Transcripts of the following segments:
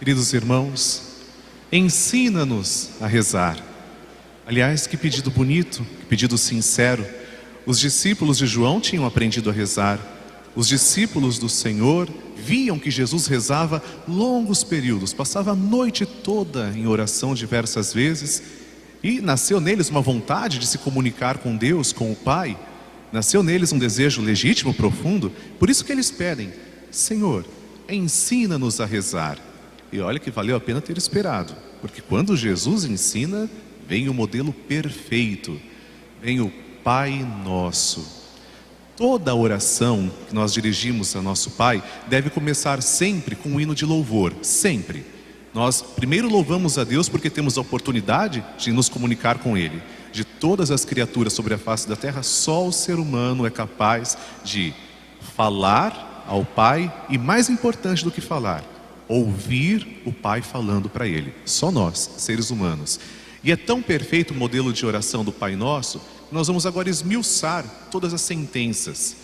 Queridos irmãos, ensina-nos a rezar. Aliás, que pedido bonito, que pedido sincero. Os discípulos de João tinham aprendido a rezar. Os discípulos do Senhor viam que Jesus rezava longos períodos, passava a noite toda em oração diversas vezes, e nasceu neles uma vontade de se comunicar com Deus, com o Pai. Nasceu neles um desejo legítimo, profundo. Por isso que eles pedem: Senhor, ensina-nos a rezar. E olha que valeu a pena ter esperado, porque quando Jesus ensina, vem o modelo perfeito, vem o Pai Nosso. Toda oração que nós dirigimos a nosso Pai deve começar sempre com um hino de louvor, sempre. Nós primeiro louvamos a Deus porque temos a oportunidade de nos comunicar com Ele. De todas as criaturas sobre a face da terra, só o ser humano é capaz de falar ao Pai e, mais importante do que falar, ouvir o Pai falando para Ele. Só nós, seres humanos. E é tão perfeito o modelo de oração do Pai Nosso, que nós vamos agora esmiuçar todas as sentenças.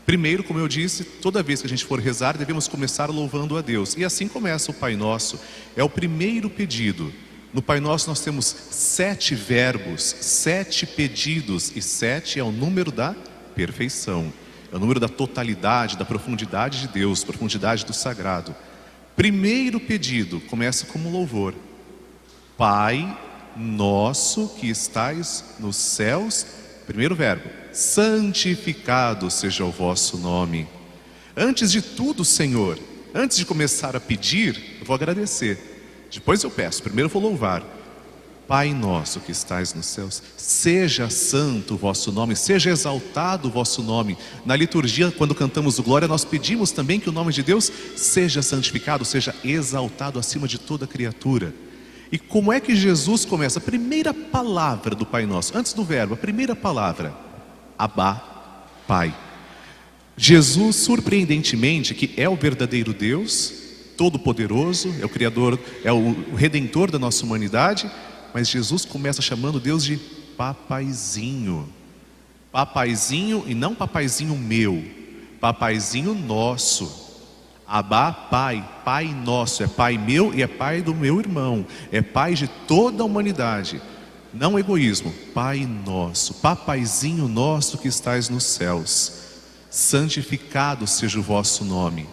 Primeiro, como eu disse, toda vez que a gente for rezar, devemos começar louvando a Deus. E assim começa o Pai Nosso. É o primeiro pedido. No Pai Nosso nós temos 7 verbos, 7 pedidos, e 7 é o número da perfeição. É o número da totalidade, da profundidade de Deus, profundidade do sagrado. Primeiro pedido, começa como louvor. Pai Nosso que estais nos céus, primeiro verbo, santificado seja o vosso nome. Antes de tudo, Senhor, antes de começar a pedir, eu vou agradecer. Depois eu peço, primeiro eu vou louvar. Pai Nosso que estais nos céus, seja santo o vosso nome, seja exaltado o vosso nome. Na liturgia, quando cantamos o Glória, nós pedimos também que o nome de Deus seja santificado, seja exaltado acima de toda criatura. E como é que Jesus começa? A primeira palavra do Pai Nosso, antes do verbo, a primeira palavra, Abá, Pai. Jesus, surpreendentemente, que é o verdadeiro Deus, todo-poderoso, é o Criador, é o Redentor da nossa humanidade, mas Jesus começa chamando Deus de Papaizinho. Papaizinho, e não papaizinho meu, papaizinho nosso. Abá, Pai, Pai Nosso, é Pai meu e é Pai do meu irmão, é Pai de toda a humanidade. Não egoísmo, Pai Nosso, Papaizinho nosso que estais nos céus, santificado seja o vosso nome.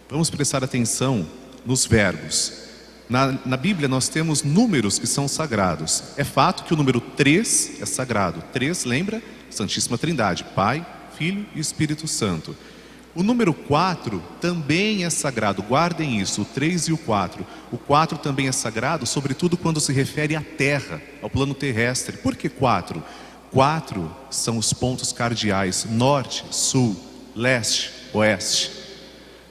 Vamos prestar atenção nos verbos. Na Bíblia nós temos números que são sagrados. É fato que o número 3 é sagrado. 3 lembra? Santíssima Trindade, Pai, Filho e Espírito Santo. O número 4 também é sagrado, guardem isso, o 3 e o 4. O 4 também é sagrado, sobretudo quando se refere à terra, ao plano terrestre. Por que 4? 4 são os pontos cardeais, norte, sul, leste, oeste.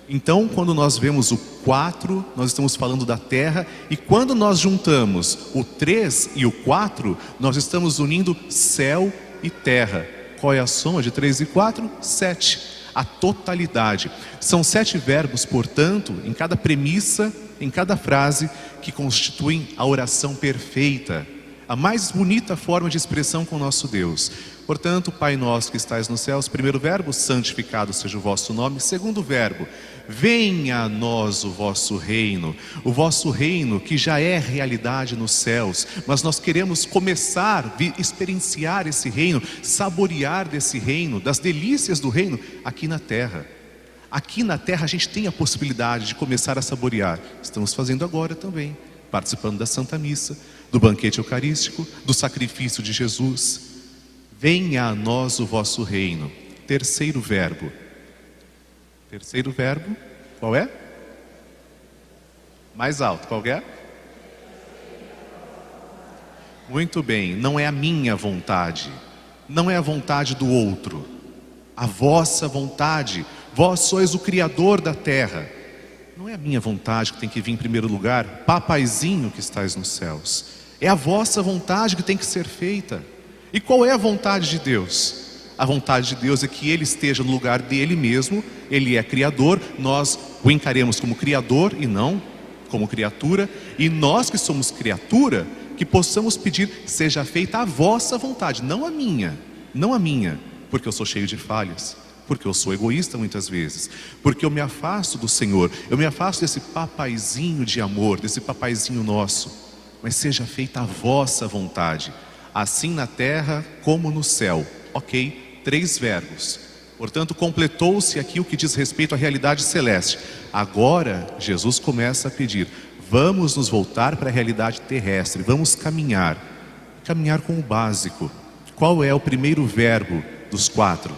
Então, quando nós vemos o 4, nós estamos falando da terra, e quando nós juntamos o 3 e o 4, nós estamos unindo céu e terra. Qual é a soma de 3 e 4? 7. A totalidade. São 7 verbos, portanto, em cada premissa, em cada frase, que constituem a oração perfeita, a mais bonita forma de expressão com o nosso Deus. Portanto, Pai Nosso que estais nos céus, primeiro verbo, santificado seja o vosso nome. Segundo verbo, venha a nós o vosso reino que já é realidade nos céus, mas nós queremos começar a experienciar esse reino, saborear desse reino, das delícias do reino aqui na terra. Aqui na terra a gente tem a possibilidade de começar a saborear. Estamos fazendo agora também, participando da Santa Missa, do banquete eucarístico, do sacrifício de Jesus. Venha a nós o vosso reino. Terceiro verbo. Terceiro verbo, qual é? Mais alto, qual é? Muito bem, não é a minha vontade, não é a vontade do outro, a vossa vontade. Vós sois o Criador da terra. Não é a minha vontade que tem que vir em primeiro lugar, Papaizinho que estais nos céus. É a vossa vontade que tem que ser feita. E qual é a vontade de Deus? A vontade de Deus é que Ele esteja no lugar dele mesmo. Ele é Criador, nós o encaremos como Criador e não como criatura. E nós que somos criatura, que possamos pedir, seja feita a vossa vontade, não a minha, porque eu sou cheio de falhas, porque eu sou egoísta muitas vezes, porque eu me afasto do Senhor, eu me afasto desse papaizinho de amor, desse papaizinho nosso. Mas seja feita a vossa vontade, assim na terra como no céu. Ok? 3 verbos. Portanto, completou-se aqui o que diz respeito à realidade celeste. Agora, Jesus começa a pedir: vamos nos voltar para a realidade terrestre, vamos caminhar com o básico. Qual é o primeiro verbo dos 4?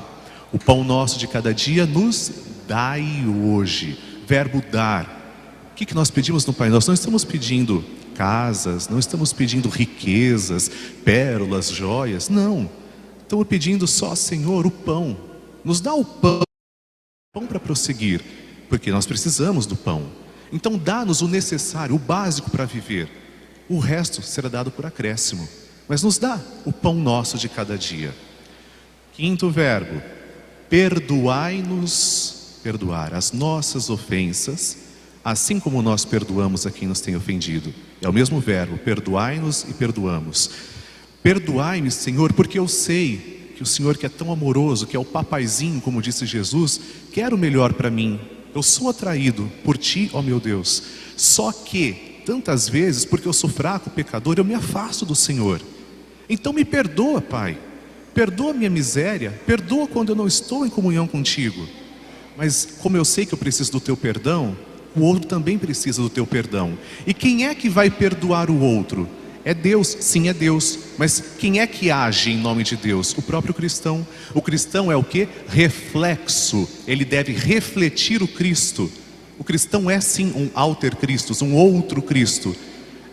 O pão nosso de cada dia nos dai hoje. Verbo dar. O que nós pedimos no Pai Nosso? Não estamos pedindo casas, não estamos pedindo riquezas, pérolas, joias. Não. Estamos pedindo só, Senhor, o pão. Nos dá o pão para prosseguir, porque nós precisamos do pão. Então dá-nos o necessário, o básico para viver. O resto será dado por acréscimo. Mas nos dá o pão nosso de cada dia. 5º verbo: perdoai-nos, perdoar as nossas ofensas, assim como nós perdoamos a quem nos tem ofendido. É o mesmo verbo, perdoai-nos e perdoamos. Perdoai-me, Senhor, porque eu sei que o Senhor, que é tão amoroso, que é o papaizinho, como disse Jesus, quer o melhor para mim. Eu sou atraído por Ti, ó meu Deus. Só que, tantas vezes, porque eu sou fraco, pecador, eu me afasto do Senhor. Então me perdoa, Pai. Perdoa minha miséria, perdoa quando eu não estou em comunhão contigo. Mas como eu sei que eu preciso do teu perdão, o outro também precisa do teu perdão. E quem é que vai perdoar o outro? É Deus, sim, é Deus. Mas quem é que age em nome de Deus? O próprio cristão. O cristão é o quê? Reflexo. Ele deve refletir o Cristo. O cristão é sim um alter Christus, um outro Cristo.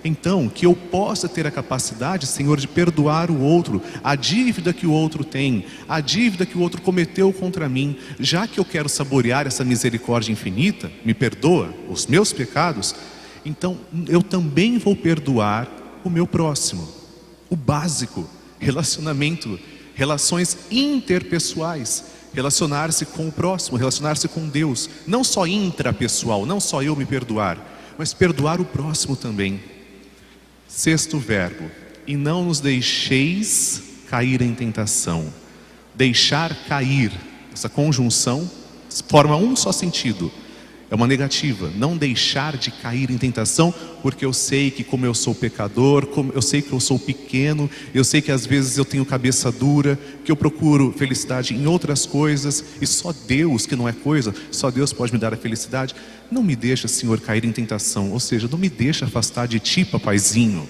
Então, que eu possa ter a capacidade, Senhor, de perdoar o outro, a dívida que o outro tem, a dívida que o outro cometeu contra mim. Já que eu quero saborear essa misericórdia infinita, me perdoa os meus pecados, então eu também vou perdoar o meu próximo. O básico, relacionamento, relações interpessoais, relacionar-se com o próximo, relacionar-se com Deus. Não só intrapessoal, não só eu me perdoar, mas perdoar o próximo também. 6º verbo: e não nos deixeis cair em tentação. Deixar cair, essa conjunção forma um só sentido. É uma negativa, não deixar de cair em tentação, porque eu sei que como eu sou pecador, eu sei que eu sou pequeno, eu sei que às vezes eu tenho cabeça dura, que eu procuro felicidade em outras coisas, e só Deus, que não é coisa, só Deus pode me dar a felicidade. Não me deixa, Senhor, cair em tentação, ou seja, não me deixa afastar de Ti, papaizinho.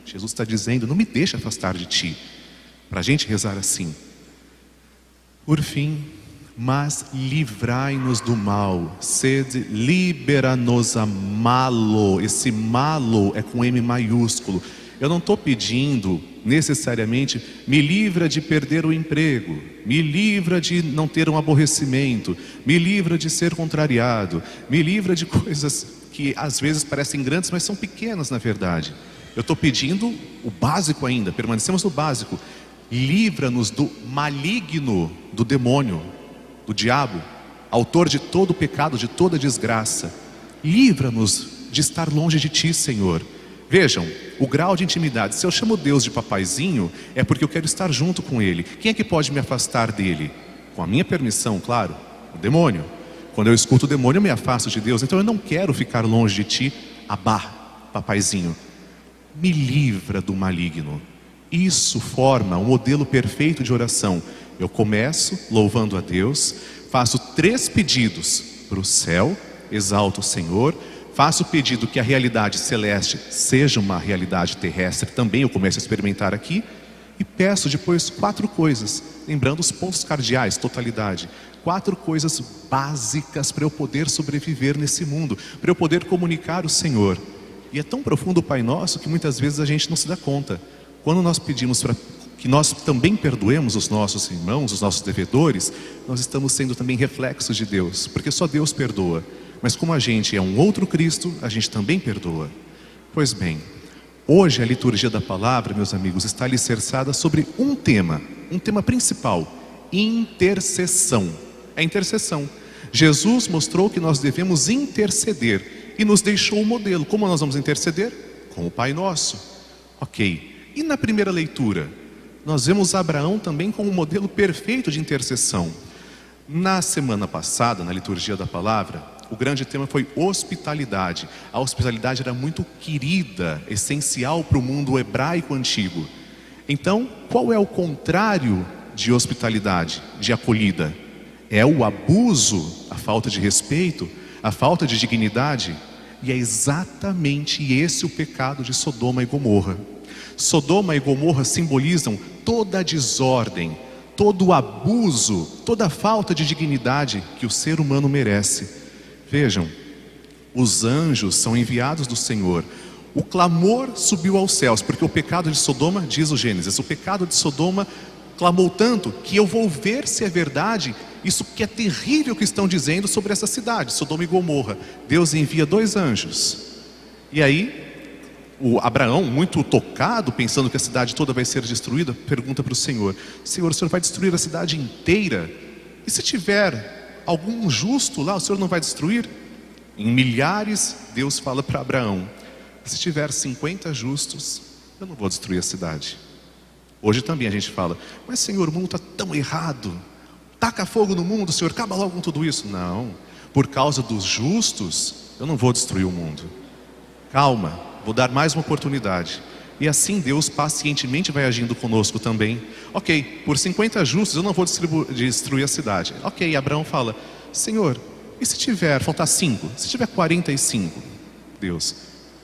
Jesus está dizendo, não me deixa afastar de Ti, para a gente rezar assim. Por fim, mas livrai-nos do mal, sede libera-nos a malo. Esse malo é com M maiúsculo. Eu não estou pedindo necessariamente, me livra de perder o emprego, me livra de não ter um aborrecimento, me livra de ser contrariado, me livra de coisas que às vezes parecem grandes, mas são pequenas na verdade. Eu estou pedindo o básico ainda, permanecemos no básico. Livra-nos do maligno, do demônio, do diabo, autor de todo o pecado, de toda desgraça. Livra-nos de estar longe de Ti, Senhor. Vejam, o grau de intimidade. Se eu chamo Deus de papaizinho, é porque eu quero estar junto com Ele. Quem é que pode me afastar dEle? Com a minha permissão, claro, o demônio. Quando eu escuto o demônio, eu me afasto de Deus. Então eu não quero ficar longe de Ti. Abá, papaizinho, me livra do maligno. Isso forma um modelo perfeito de oração. Eu começo louvando a Deus, faço 3 pedidos para o céu, exalto o Senhor, faço o pedido que a realidade celeste seja uma realidade terrestre, também eu começo a experimentar aqui, e peço depois 4 coisas, lembrando os pontos cardeais, totalidade. 4 coisas básicas para eu poder sobreviver nesse mundo, para eu poder comunicar o Senhor. E é tão profundo o Pai Nosso que muitas vezes a gente não se dá conta. Quando nós pedimos para que nós também perdoemos os nossos irmãos, os nossos devedores, nós estamos sendo também reflexos de Deus, porque só Deus perdoa. Mas como a gente é um outro Cristo, a gente também perdoa. Pois bem, hoje a liturgia da palavra, meus amigos, está alicerçada sobre um tema principal: intercessão. É intercessão. Jesus mostrou que nós devemos interceder e nos deixou um modelo. Como nós vamos interceder? Com o Pai Nosso. Ok. E na primeira leitura, nós vemos Abraão também como um modelo perfeito de intercessão. Na semana passada, na liturgia da palavra, o grande tema foi hospitalidade. A hospitalidade era muito querida, essencial para o mundo hebraico antigo. Então, qual é o contrário de hospitalidade, de acolhida? É o abuso, a falta de respeito, a falta de dignidade. E é exatamente esse o pecado de Sodoma e Gomorra. Sodoma e Gomorra simbolizam toda a desordem, todo o abuso, toda a falta de dignidade que o ser humano merece. Vejam, os anjos são enviados do Senhor. O clamor subiu aos céus, porque o pecado de Sodoma, diz o Gênesis, o pecado de Sodoma clamou tanto que eu vou ver se é verdade isso que é terrível que estão dizendo sobre essa cidade, Sodoma e Gomorra. Deus envia 2 anjos. E aí, o Abraão, muito tocado, pensando que a cidade toda vai ser destruída, pergunta para o Senhor: Senhor, o Senhor vai destruir a cidade inteira? E se tiver algum justo lá, o Senhor não vai destruir? Em milhares, Deus fala para Abraão: se tiver 50 justos, eu não vou destruir a cidade. Hoje também a gente fala: mas Senhor, o mundo está tão errado, taca fogo no mundo, Senhor, acaba logo com tudo isso. Não, por causa dos justos, eu não vou destruir o mundo. Calma, vou dar mais uma oportunidade. E assim Deus pacientemente vai agindo conosco também. Ok, por 50 justos eu não vou destruir a cidade. Ok, Abraão fala: Senhor, e se tiver, faltar 5? Se tiver 45? Deus,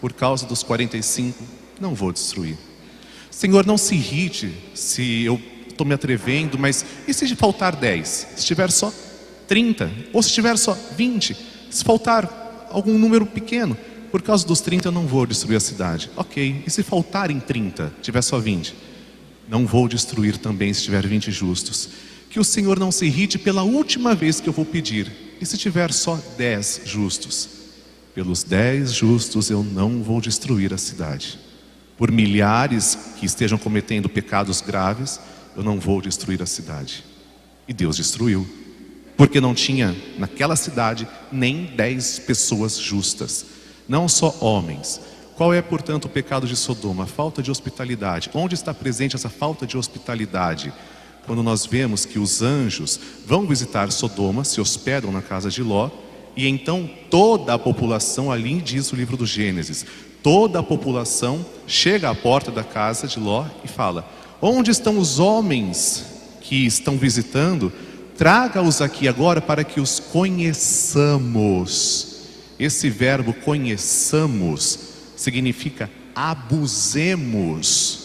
por causa dos 45, não vou destruir. Senhor, não se irrite se eu estou me atrevendo, mas e se faltar 10? Se tiver só 30? Ou se tiver só 20? Se faltar algum número pequeno, por causa dos 30 eu não vou destruir a cidade. Ok, e se faltarem 30, tiver só 20? Não vou destruir também se tiver 20 justos. Que o Senhor não se irrite pela última vez que eu vou pedir. E se tiver só 10 justos? Pelos 10 justos eu não vou destruir a cidade. Por milhares que estejam cometendo pecados graves, eu não vou destruir a cidade. E Deus destruiu, porque não tinha naquela cidade nem 10 pessoas justas, não só homens. Qual é, portanto, o pecado de Sodoma? A falta de hospitalidade. Onde está presente essa falta de hospitalidade? Quando nós vemos que os anjos vão visitar Sodoma, se hospedam na casa de Ló, e então toda a população, ali diz o livro do Gênesis, toda a população chega à porta da casa de Ló e fala: onde estão os homens que estão visitando? Traga-os aqui agora para que os conheçamos. Esse verbo conheçamos significa abusemos.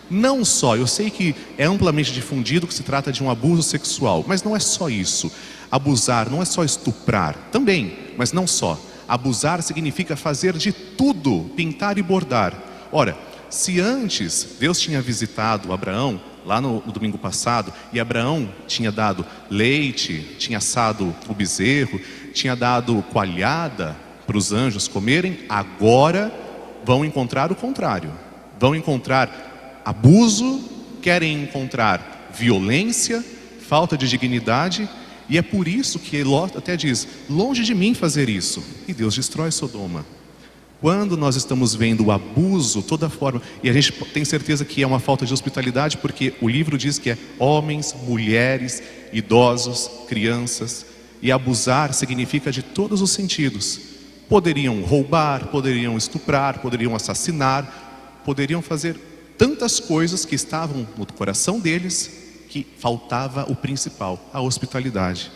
Não só, eu sei que é amplamente difundido que se trata de um abuso sexual, mas não é só isso. Abusar não é só estuprar, também, mas não só. Abusar significa fazer de tudo, pintar e bordar. Ora, se antes Deus tinha visitado Abraão, lá no domingo passado, e Abraão tinha dado leite, tinha assado o bezerro, tinha dado coalhada para os anjos comerem, agora vão encontrar o contrário. Vão encontrar abuso, querem encontrar violência, falta de dignidade, e é por isso que Ló até diz: longe de mim fazer isso. E Deus destrói Sodoma. Quando nós estamos vendo o abuso, toda forma, e a gente tem certeza que é uma falta de hospitalidade, porque o livro diz que é homens, mulheres, idosos, crianças, e abusar significa de todos os sentidos. Poderiam roubar, poderiam estuprar, poderiam assassinar, poderiam fazer tantas coisas que estavam no coração deles, que faltava o principal, a hospitalidade.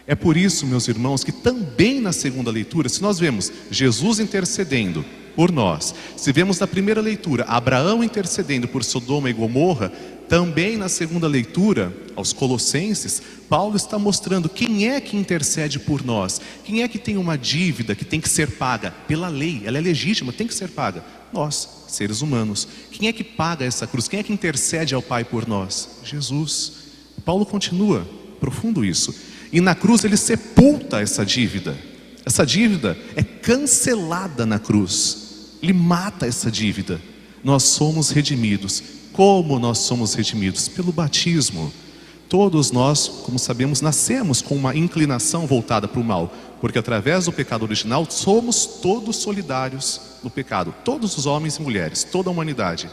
É por isso, meus irmãos, que também na segunda leitura, se nós vemos Jesus intercedendo por nós, se vemos na primeira leitura Abraão intercedendo por Sodoma e Gomorra, também na segunda leitura, aos Colossenses, Paulo está mostrando quem é que intercede por nós, quem é que tem uma dívida que tem que ser paga pela lei, ela é legítima, tem que ser paga. Nós, seres humanos. Quem é que paga essa cruz? Quem é que intercede ao Pai por nós? Jesus. Paulo continua, profundo isso. E na cruz ele sepulta essa dívida. Essa dívida é cancelada na cruz. Ele mata essa dívida. Nós somos redimidos. Como nós somos redimidos? Pelo batismo. Todos nós, como sabemos, nascemos com uma inclinação voltada para o mal, porque através do pecado original somos todos solidários no pecado, todos os homens e mulheres, toda a humanidade.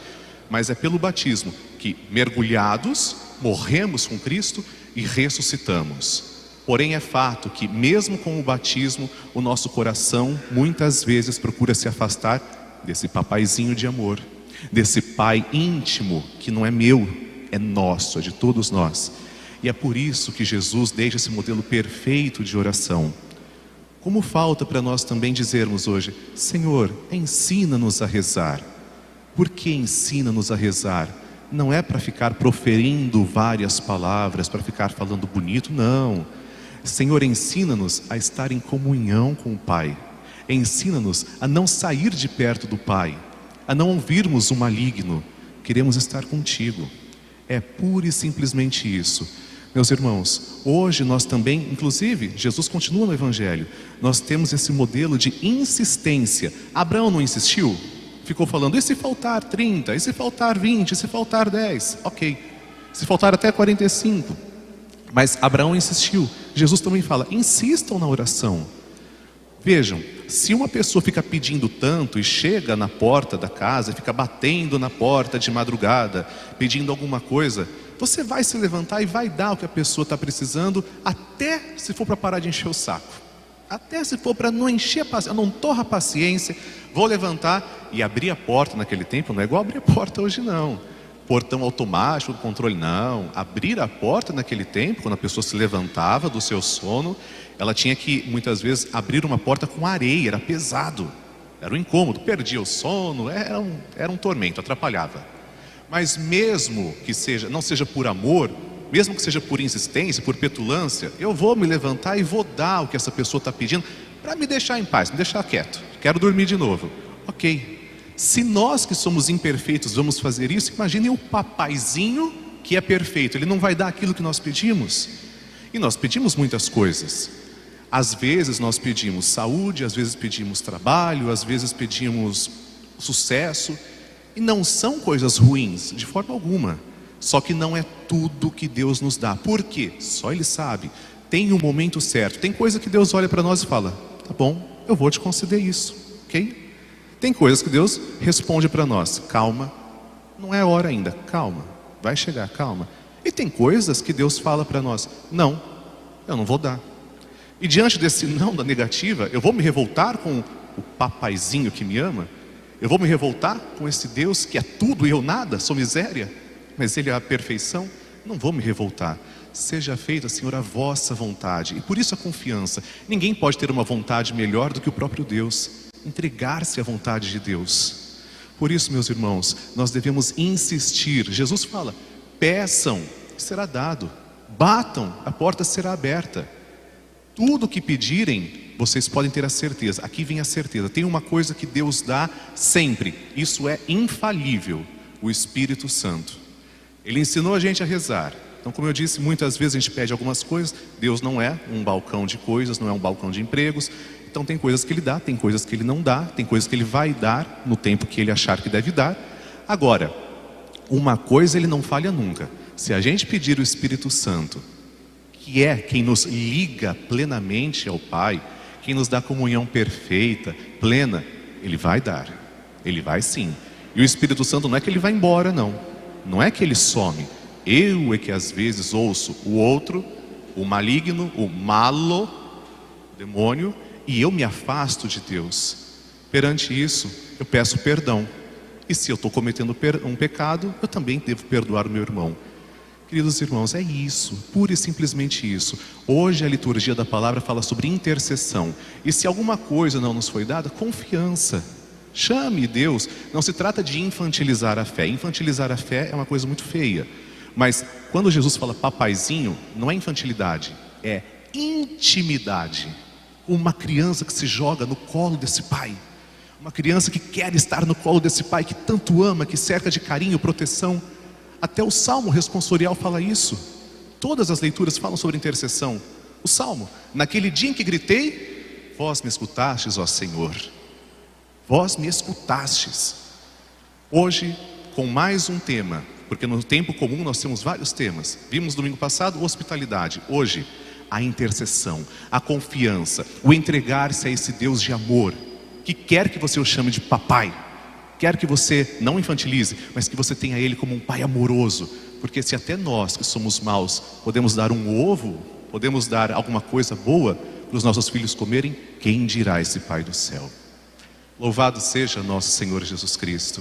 Mas é pelo batismo que, mergulhados, morremos com Cristo e ressuscitamos. Porém é fato que mesmo com o batismo, o nosso coração muitas vezes procura se afastar desse papaizinho de amor, desse pai íntimo que não é meu, é nosso, é de todos nós. E é por isso que Jesus deixa esse modelo perfeito de oração. Como falta para nós também dizermos hoje: Senhor, ensina-nos a rezar. Por que ensina-nos a rezar? Não é para ficar proferindo várias palavras, para ficar falando bonito, não. Senhor, ensina-nos a estar em comunhão com o Pai. Ensina-nos a não sair de perto do Pai, a não ouvirmos o maligno. Queremos estar contigo. É pura e simplesmente isso. Meus irmãos, hoje nós também, inclusive, Jesus continua no Evangelho, nós temos esse modelo de insistência. Abraão não insistiu? Ficou falando: e se faltar 30, e se faltar 20, e se faltar 10? Ok, se faltar até 45. Mas Abraão insistiu. Jesus também fala: insistam na oração. Vejam, se uma pessoa fica pedindo tanto e chega na porta da casa, fica batendo na porta de madrugada, pedindo alguma coisa, você vai se levantar e vai dar o que a pessoa está precisando, até se for para parar de encher o saco. Até se for para não encher a paciência, não torra a paciência, vou levantar e abrir a porta. Naquele tempo não é igual abrir a porta hoje não. Portão automático, controle, não. Abrir a porta naquele tempo, quando a pessoa se levantava do seu sono, ela tinha que muitas vezes abrir uma porta com areia, era pesado, era um incômodo, perdia o sono, era um tormento, atrapalhava. Mas mesmo que não seja por amor, mesmo que seja por insistência, por petulância, eu vou me levantar e vou dar o que essa pessoa está pedindo, para me deixar em paz, me deixar quieto, quero dormir de novo. Ok, se nós que somos imperfeitos vamos fazer isso, imaginem o papaizinho que é perfeito, ele não vai dar aquilo que nós pedimos. E nós pedimos muitas coisas. Às vezes nós pedimos saúde, às vezes pedimos trabalho, às vezes pedimos sucesso. E não são coisas ruins, de forma alguma. Só que não é tudo que Deus nos dá. Por quê? Só Ele sabe. Tem um momento certo. Tem coisa que Deus olha para nós e fala: tá bom, eu vou te conceder isso, ok? Tem coisas que Deus responde para nós: calma, não é hora ainda, calma, vai chegar, calma. E tem coisas que Deus fala para nós: não, eu não vou dar. E diante desse não da negativa, eu vou me revoltar com o papaizinho que me ama? Eu vou me revoltar com esse Deus que é tudo e eu nada, sou miséria, mas Ele é a perfeição? Não vou me revoltar. Seja feita, Senhor, a vossa vontade. E por isso a confiança. Ninguém pode ter uma vontade melhor do que o próprio Deus. Entregar-se à vontade de Deus. Por isso, meus irmãos, nós devemos insistir. Jesus fala: peçam, será dado. Batam, a porta será aberta. Tudo o que pedirem, vocês podem ter a certeza. Aqui vem a certeza. Tem uma coisa que Deus dá sempre. Isso é infalível: o Espírito Santo. Ele ensinou a gente a rezar. Então, como eu disse, muitas vezes a gente pede algumas coisas. Deus não é um balcão de coisas, não é um balcão de empregos. Então tem coisas que Ele dá, tem coisas que Ele não dá, tem coisas que Ele vai dar no tempo que Ele achar que deve dar. Agora, uma coisa Ele não falha nunca: se a gente pedir o Espírito Santo, que é quem nos liga plenamente ao Pai, quem nos dá comunhão perfeita, plena, Ele vai dar, Ele vai sim. E o Espírito Santo não é que Ele vai embora, não. Não é que Ele some. Eu é que às vezes ouço o outro, o maligno, o malo, o demônio, e eu me afasto de Deus. Perante isso, eu peço perdão. E se eu estou cometendo um pecado, eu também devo perdoar o meu irmão. Queridos irmãos, é isso, pura e simplesmente isso. Hoje a liturgia da palavra fala sobre intercessão. E se alguma coisa não nos foi dada, confiança. Chame Deus. Não se trata de infantilizar a fé. Infantilizar a fé é uma coisa muito feia. Mas quando Jesus fala papaizinho, não é infantilidade, é intimidade. Uma criança que se joga no colo desse pai. Uma criança que quer estar no colo desse pai que tanto ama, que cerca de carinho, proteção. Até o Salmo responsorial fala isso. Todas as leituras falam sobre intercessão. O Salmo: naquele dia em que gritei, vós me escutastes, ó Senhor. Vós me escutastes. Hoje, com mais um tema, porque no tempo comum nós temos vários temas. Vimos domingo passado hospitalidade. Hoje, a intercessão, a confiança, o entregar-se a esse Deus de amor, que quer que você o chame de papai. Quer que você não infantilize, mas que você tenha Ele como um pai amoroso. Porque se até nós que somos maus podemos dar um ovo, podemos dar alguma coisa boa para os nossos filhos comerem, quem dirá esse Pai do céu? Louvado seja nosso Senhor Jesus Cristo.